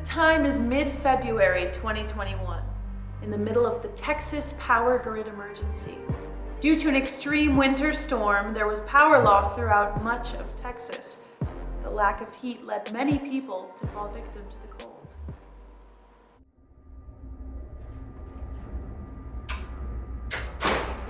time is mid-February 2021, in the middle of the Texas power grid emergency. Due to an extreme winter storm, there was power loss throughout much of Texas. The lack of heat led many people to fall victim to the cold.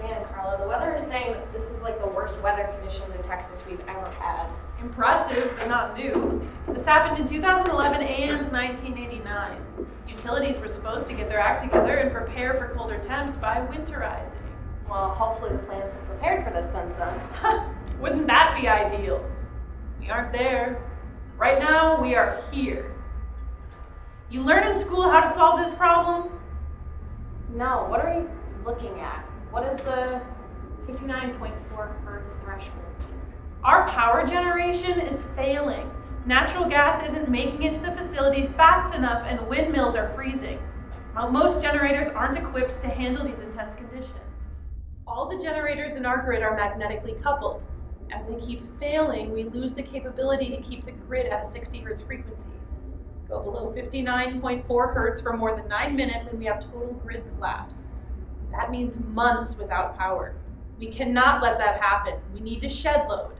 Man, Carla, the weather is saying that this is like the worst weather conditions in Texas we've ever had. Impressive, but not new. This happened in 2011 and 1989. Utilities were supposed to get their act together and prepare for colder temps by winterizing. Well, hopefully the plants have prepared for this since then. Wouldn't that be ideal? We aren't there. Right now, we are here. You learn in school how to solve this problem? No, what are you looking at? What is the 59.4 hertz threshold? Our power generation is failing. Natural gas isn't making it to the facilities fast enough and windmills are freezing. Most generators aren't equipped to handle these intense conditions. All the generators in our grid are magnetically coupled. As they keep failing, we lose the capability to keep the grid at a 60 hertz frequency. Go below 59.4 hertz for more than 9 minutes and we have total grid collapse. That means months without power. We cannot let that happen. We need to shed load.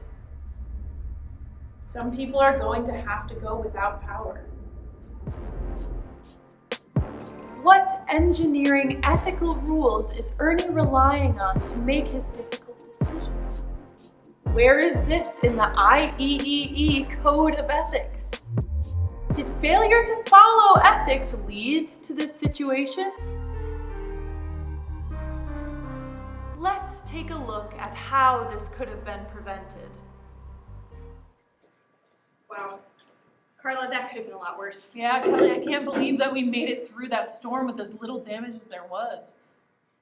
Some people are going to have to go without power. What engineering ethical rules is Ernie relying on to make his difficult decisions? Where is this in the IEEE Code of Ethics? Did failure to follow ethics lead to this situation? Let's take a look at how this could have been prevented. Wow. Carla, that could have been a lot worse. Yeah, Kelly, I can't believe that we made it through that storm with as little damage as there was.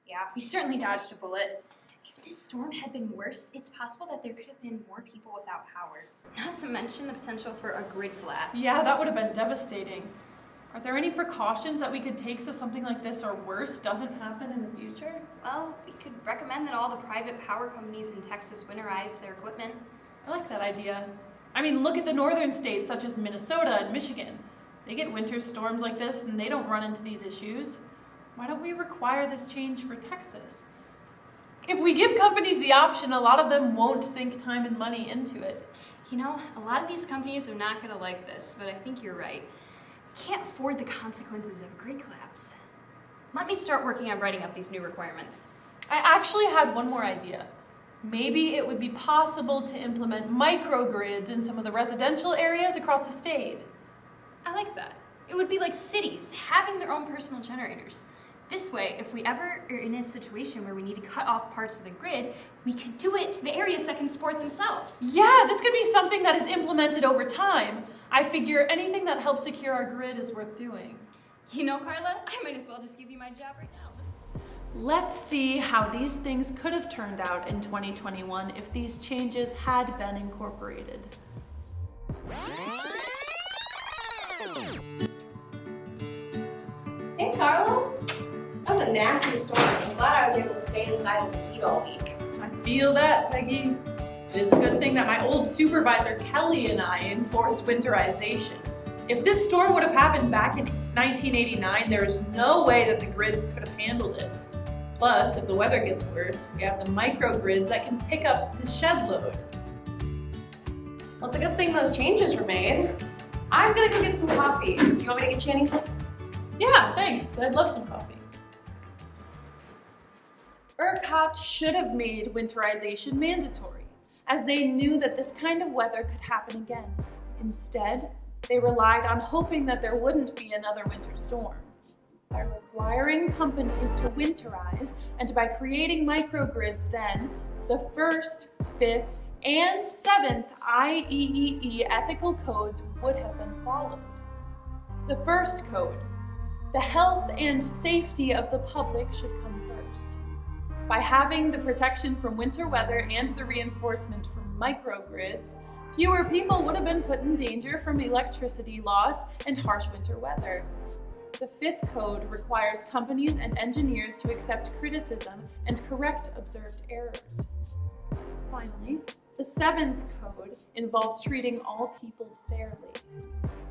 Yeah, we certainly dodged a bullet. If this storm had been worse, it's possible that there could have been more people without power. Not to mention the potential for a grid collapse. Yeah, that would have been devastating. Are there any precautions that we could take so something like this or worse doesn't happen in the future? Well, we could recommend that all the private power companies in Texas winterize their equipment. I like that idea. I mean, look at the northern states such as Minnesota and Michigan. They get winter storms like this and they don't run into these issues. Why don't we require this change for Texas? If we give companies the option, a lot of them won't sink time and money into it. You know, a lot of these companies are not going to like this, but I think you're right. We can't afford the consequences of a grid collapse. Let me start working on writing up these new requirements. I actually had one more idea. Maybe it would be possible to implement microgrids in some of the residential areas across the state. I like that. It would be like cities having their own personal generators. This way, if we ever are in a situation where we need to cut off parts of the grid, we could do it to the areas that can support themselves. Yeah, this could be something that is implemented over time. I figure anything that helps secure our grid is worth doing. You know, Carla, I might as well just give you my job right now. Let's see how these things could have turned out in 2021 if these changes had been incorporated. Hey, Carla. That was a nasty storm. I'm glad I was able to stay inside in the heat all week. I feel that, Peggy. It is a good thing that my old supervisor Kelly and I enforced winterization. If this storm would have happened back in 1989, there is no way that the grid could have handled it. Plus, if the weather gets worse, we have the microgrids that can pick up the shed load. Well, it's a good thing those changes were made. I'm gonna go get some coffee. Do you want me to get you anything? Yeah, thanks. I'd love some coffee. ERCOT should have made winterization mandatory, as they knew that this kind of weather could happen again. Instead, they relied on hoping that there wouldn't be another winter storm. By requiring companies to winterize and by creating microgrids then, the 1st, 5th, and 7th IEEE ethical codes would have been followed. The first code, the health and safety of the public should come first. By having the protection from winter weather and the reinforcement from microgrids, fewer people would have been put in danger from electricity loss and harsh winter weather. The 5th code requires companies and engineers to accept criticism and correct observed errors. Finally, the 7th code involves treating all people fairly.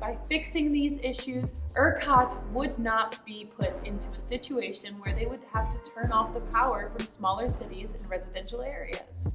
by fixing these issues, ERCOT would not be put into a situation where they would have to turn off the power from smaller cities and residential areas.